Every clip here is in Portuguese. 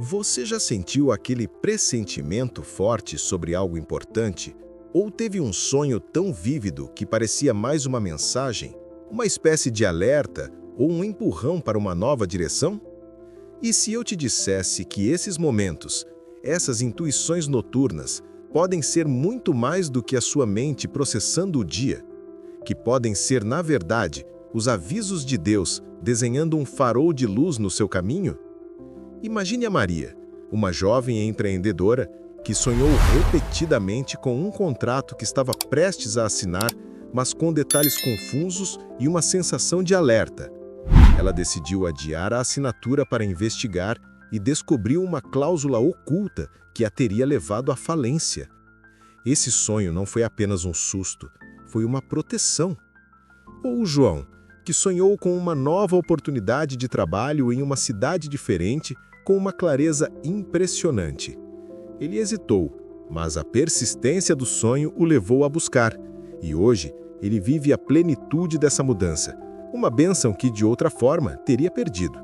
Você já sentiu aquele pressentimento forte sobre algo importante? Ou teve um sonho tão vívido que parecia mais uma mensagem, uma espécie de alerta ou um empurrão para uma nova direção? E se eu te dissesse que esses momentos, essas intuições noturnas, podem ser muito mais do que a sua mente processando o dia? Que podem ser, na verdade, os avisos de Deus desenhando um farol de luz no seu caminho? Imagine a Maria, uma jovem empreendedora que sonhou repetidamente com um contrato que estava prestes a assinar, mas com detalhes confusos e uma sensação de alerta. Ela decidiu adiar a assinatura para investigar e descobriu uma cláusula oculta que a teria levado à falência. Esse sonho não foi apenas um susto, foi uma proteção. Ou o João, que sonhou com uma nova oportunidade de trabalho em uma cidade diferente, com uma clareza impressionante. Ele hesitou, mas a persistência do sonho o levou a buscar, e hoje ele vive a plenitude dessa mudança, uma bênção que de outra forma teria perdido.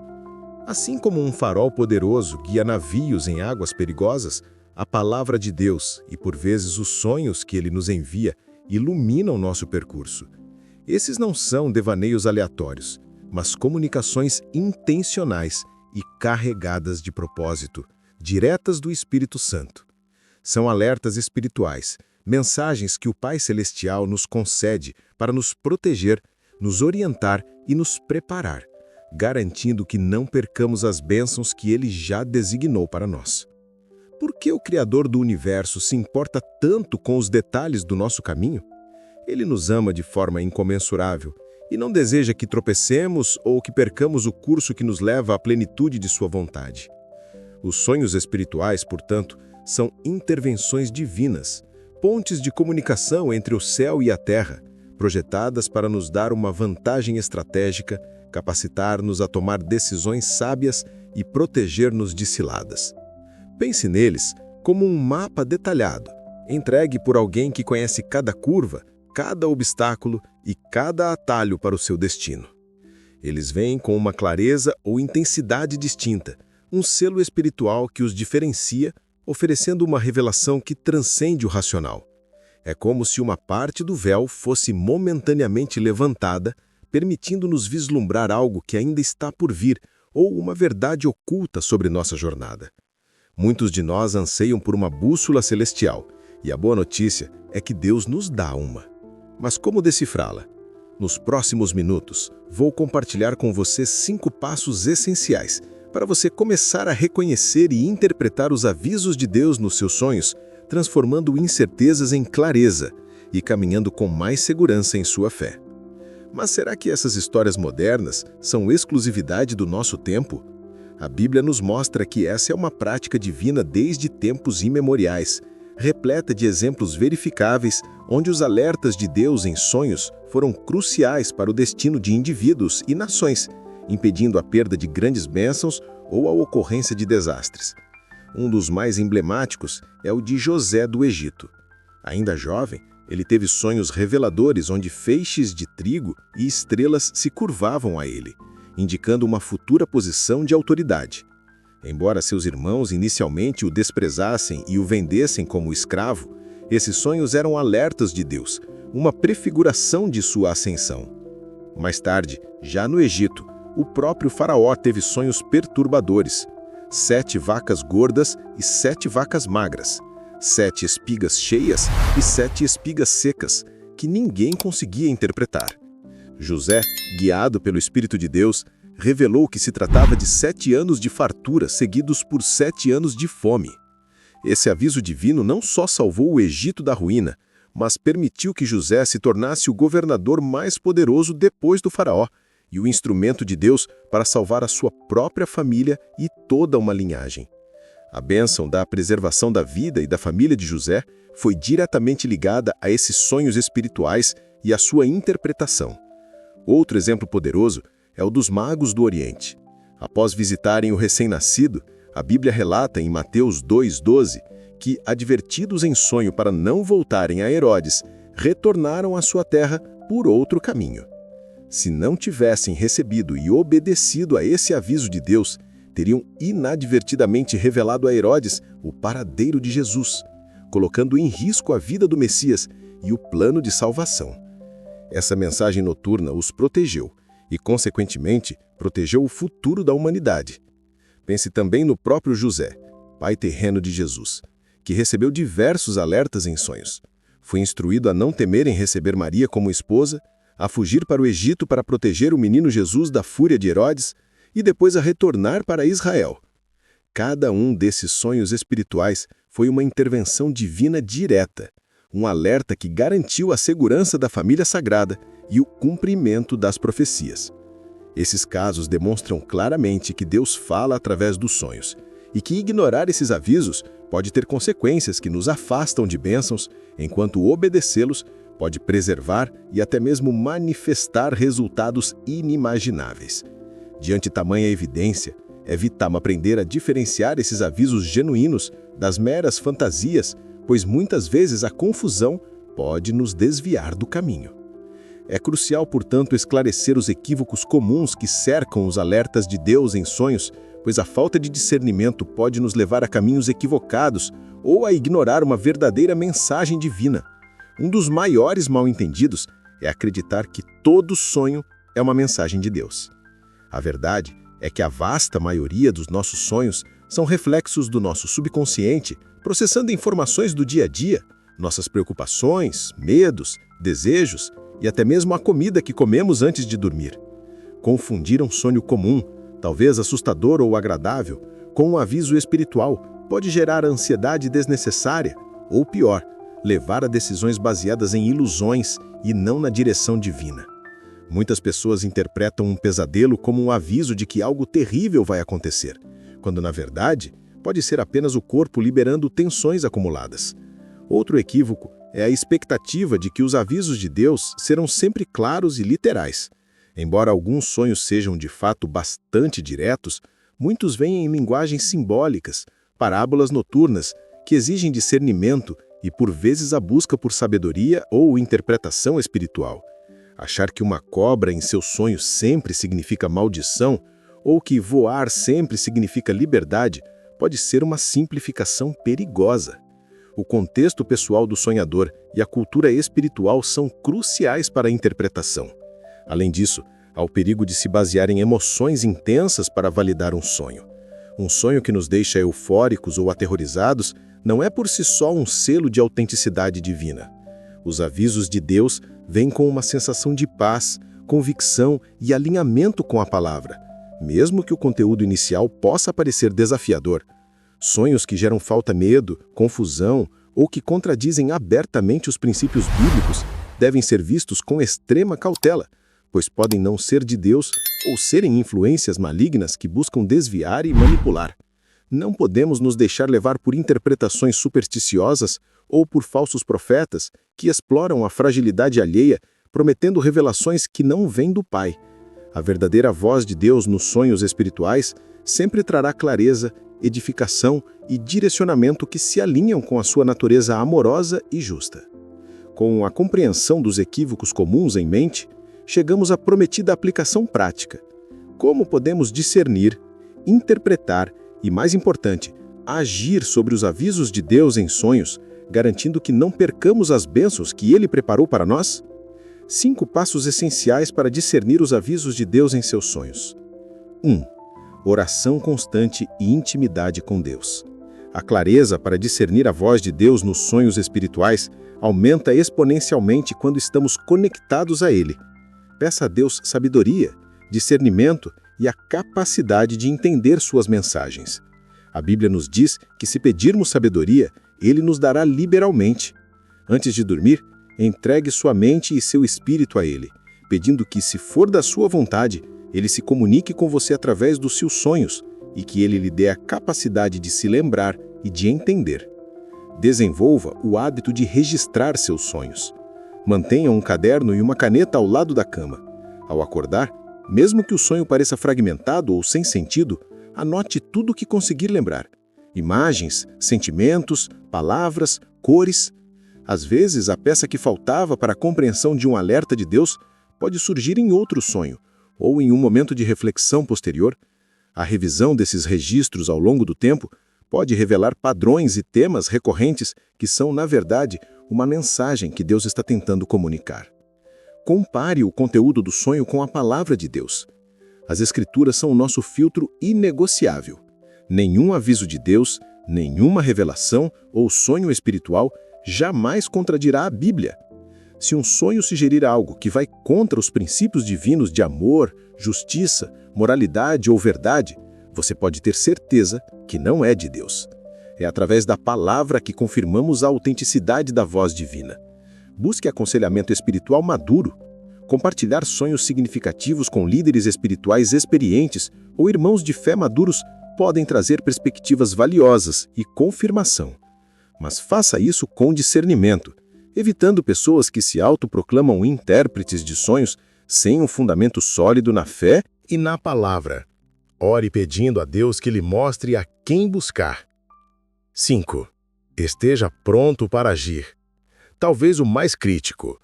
Assim como um farol poderoso guia navios em águas perigosas, a palavra de Deus e por vezes os sonhos que ele nos envia iluminam nosso percurso. Esses não são devaneios aleatórios, mas comunicações intencionais e carregadas de propósito, diretas do Espírito Santo. São alertas espirituais, mensagens que o Pai Celestial nos concede para nos proteger, nos orientar e nos preparar, garantindo que não percamos as bênçãos que Ele já designou para nós. Por que o Criador do Universo se importa tanto com os detalhes do nosso caminho? Ele nos ama de forma incomensurável e não deseja que tropecemos ou que percamos o curso que nos leva à plenitude de sua vontade. Os sonhos espirituais, portanto, são intervenções divinas, pontes de comunicação entre o céu e a terra, projetadas para nos dar uma vantagem estratégica, capacitar-nos a tomar decisões sábias e proteger-nos de ciladas. Pense neles como um mapa detalhado, entregue por alguém que conhece cada curva, cada obstáculo e cada atalho para o seu destino. Eles vêm com uma clareza ou intensidade distinta, um selo espiritual que os diferencia, oferecendo uma revelação que transcende o racional. É como se uma parte do véu fosse momentaneamente levantada, permitindo-nos vislumbrar algo que ainda está por vir ou uma verdade oculta sobre nossa jornada. Muitos de nós anseiam por uma bússola celestial, e a boa notícia é que Deus nos dá uma. Mas como decifrá-la? Nos próximos minutos, vou compartilhar com você 5 passos essenciais para você começar a reconhecer e interpretar os avisos de Deus nos seus sonhos, transformando incertezas em clareza e caminhando com mais segurança em sua fé. Mas será que essas histórias modernas são exclusividade do nosso tempo? A Bíblia nos mostra que essa é uma prática divina desde tempos imemoriais, repleta de exemplos verificáveis onde os alertas de Deus em sonhos foram cruciais para o destino de indivíduos e nações, impedindo a perda de grandes bênçãos ou a ocorrência de desastres. Um dos mais emblemáticos é o de José do Egito. Ainda jovem, ele teve sonhos reveladores onde feixes de trigo e estrelas se curvavam a ele, indicando uma futura posição de autoridade. Embora seus irmãos inicialmente o desprezassem e o vendessem como escravo, esses sonhos eram alertas de Deus, uma prefiguração de sua ascensão. Mais tarde, já no Egito, o próprio faraó teve sonhos perturbadores: 7 vacas gordas e 7 vacas magras, 7 espigas cheias e 7 espigas secas, que ninguém conseguia interpretar. José, guiado pelo Espírito de Deus, revelou que se tratava de 7 anos de fartura seguidos por 7 anos de fome. Esse aviso divino não só salvou o Egito da ruína, mas permitiu que José se tornasse o governador mais poderoso depois do faraó e o instrumento de Deus para salvar a sua própria família e toda uma linhagem. A bênção da preservação da vida e da família de José foi diretamente ligada a esses sonhos espirituais e à sua interpretação. Outro exemplo poderoso é o dos magos do Oriente. Após visitarem o recém-nascido, a Bíblia relata em Mateus 2,12 que, advertidos em sonho para não voltarem a Herodes, retornaram à sua terra por outro caminho. Se não tivessem recebido e obedecido a esse aviso de Deus, teriam inadvertidamente revelado a Herodes o paradeiro de Jesus, colocando em risco a vida do Messias e o plano de salvação. Essa mensagem noturna os protegeu e, consequentemente, protegeu o futuro da humanidade. Pense também no próprio José, pai terreno de Jesus, que recebeu diversos alertas em sonhos. Foi instruído a não temer em receber Maria como esposa, a fugir para o Egito para proteger o menino Jesus da fúria de Herodes e depois a retornar para Israel. Cada um desses sonhos espirituais foi uma intervenção divina direta, um alerta que garantiu a segurança da família sagrada e o cumprimento das profecias. Esses casos demonstram claramente que Deus fala através dos sonhos e que ignorar esses avisos pode ter consequências que nos afastam de bênçãos, enquanto obedecê-los pode preservar e até mesmo manifestar resultados inimagináveis. Diante tamanha evidência, é vital aprender a diferenciar esses avisos genuínos das meras fantasias, pois muitas vezes a confusão pode nos desviar do caminho. É crucial, portanto, esclarecer os equívocos comuns que cercam os alertas de Deus em sonhos, pois a falta de discernimento pode nos levar a caminhos equivocados ou a ignorar uma verdadeira mensagem divina. Um dos maiores mal-entendidos é acreditar que todo sonho é uma mensagem de Deus. A verdade é que a vasta maioria dos nossos sonhos são reflexos do nosso subconsciente, processando informações do dia a dia, nossas preocupações, medos, desejos e até mesmo a comida que comemos antes de dormir. Confundir um sonho comum, talvez assustador ou agradável, com um aviso espiritual pode gerar ansiedade desnecessária ou, pior, levar a decisões baseadas em ilusões e não na direção divina. Muitas pessoas interpretam um pesadelo como um aviso de que algo terrível vai acontecer, quando, na verdade, pode ser apenas o corpo liberando tensões acumuladas. Outro equívoco é a expectativa de que os avisos de Deus serão sempre claros e literais. Embora alguns sonhos sejam de fato bastante diretos, muitos vêm em linguagens simbólicas, parábolas noturnas, que exigem discernimento e por vezes a busca por sabedoria ou interpretação espiritual. Achar que uma cobra em seu sonho sempre significa maldição ou que voar sempre significa liberdade pode ser uma simplificação perigosa. O contexto pessoal do sonhador e a cultura espiritual são cruciais para a interpretação. Além disso, há o perigo de se basear em emoções intensas para validar um sonho. Um sonho que nos deixa eufóricos ou aterrorizados não é por si só um selo de autenticidade divina. Os avisos de Deus vêm com uma sensação de paz, convicção e alinhamento com a palavra, mesmo que o conteúdo inicial possa parecer desafiador. Sonhos que geram falta medo, confusão ou que contradizem abertamente os princípios bíblicos devem ser vistos com extrema cautela, pois podem não ser de Deus ou serem influências malignas que buscam desviar e manipular. Não podemos nos deixar levar por interpretações supersticiosas ou por falsos profetas que exploram a fragilidade alheia, prometendo revelações que não vêm do Pai. A verdadeira voz de Deus nos sonhos espirituais sempre trará clareza, edificação e direcionamento que se alinham com a sua natureza amorosa e justa. Com a compreensão dos equívocos comuns em mente, chegamos à prometida aplicação prática. Como podemos discernir, interpretar e, mais importante, agir sobre os avisos de Deus em sonhos, garantindo que não percamos as bênçãos que Ele preparou para nós? 5 passos essenciais para discernir os avisos de Deus em seus sonhos. 1. Oração constante e intimidade com Deus. A clareza para discernir a voz de Deus nos sonhos espirituais aumenta exponencialmente quando estamos conectados a Ele. Peça a Deus sabedoria, discernimento e a capacidade de entender suas mensagens. A Bíblia nos diz que se pedirmos sabedoria, Ele nos dará liberalmente. Antes de dormir, entregue sua mente e seu espírito a Ele, pedindo que, se for da sua vontade, Ele se comunique com você através dos seus sonhos e que Ele lhe dê a capacidade de se lembrar e de entender. Desenvolva o hábito de registrar seus sonhos. Mantenha um caderno e uma caneta ao lado da cama. Ao acordar, mesmo que o sonho pareça fragmentado ou sem sentido, anote tudo o que conseguir lembrar. Imagens, sentimentos, palavras, cores. Às vezes, a peça que faltava para a compreensão de um alerta de Deus pode surgir em outro sonho, ou em um momento de reflexão posterior. A revisão desses registros ao longo do tempo pode revelar padrões e temas recorrentes que são, na verdade, uma mensagem que Deus está tentando comunicar. Compare o conteúdo do sonho com a palavra de Deus. As Escrituras são o nosso filtro inegociável. Nenhum aviso de Deus, nenhuma revelação ou sonho espiritual jamais contradirá a Bíblia. Se um sonho sugerir algo que vai contra os princípios divinos de amor, justiça, moralidade ou verdade, você pode ter certeza que não é de Deus. É através da palavra que confirmamos a autenticidade da voz divina. Busque aconselhamento espiritual maduro. Compartilhar sonhos significativos com líderes espirituais experientes ou irmãos de fé maduros podem trazer perspectivas valiosas e confirmação. Mas faça isso com discernimento, evitando pessoas que se autoproclamam intérpretes de sonhos sem um fundamento sólido na fé e na palavra. Ore pedindo a Deus que lhe mostre a quem buscar. 5. Esteja pronto para agir. Talvez o mais crítico.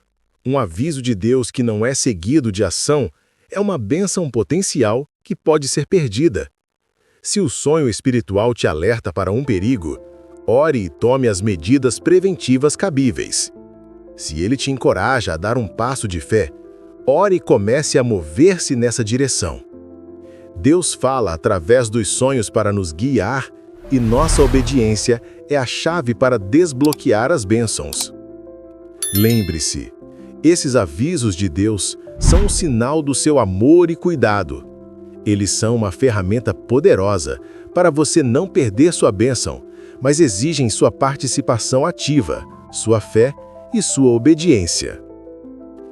Um aviso de Deus que não é seguido de ação é uma bênção potencial que pode ser perdida. Se o sonho espiritual te alerta para um perigo, ore e tome as medidas preventivas cabíveis. Se ele te encoraja a dar um passo de fé, ore e comece a mover-se nessa direção. Deus fala através dos sonhos para nos guiar e nossa obediência é a chave para desbloquear as bênçãos. Lembre-se, esses avisos de Deus são um sinal do seu amor e cuidado. Eles são uma ferramenta poderosa para você não perder sua bênção, mas exigem sua participação ativa, sua fé e sua obediência.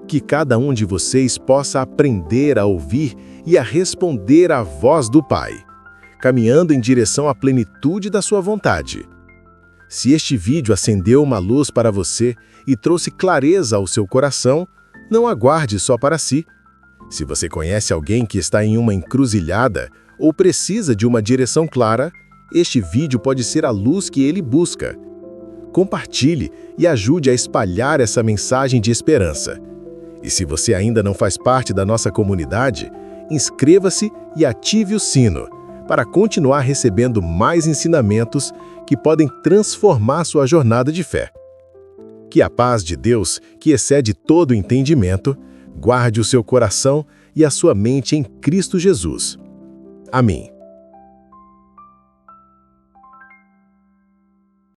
Que cada um de vocês possa aprender a ouvir e a responder à voz do Pai, caminhando em direção à plenitude da sua vontade. Se este vídeo acendeu uma luz para você e trouxe clareza ao seu coração, não aguarde só para si. Se você conhece alguém que está em uma encruzilhada ou precisa de uma direção clara, este vídeo pode ser a luz que ele busca. Compartilhe e ajude a espalhar essa mensagem de esperança. E se você ainda não faz parte da nossa comunidade, inscreva-se e ative o sino para continuar recebendo mais ensinamentos que podem transformar sua jornada de fé. Que a paz de Deus, que excede todo entendimento, guarde o seu coração e a sua mente em Cristo Jesus. Amém.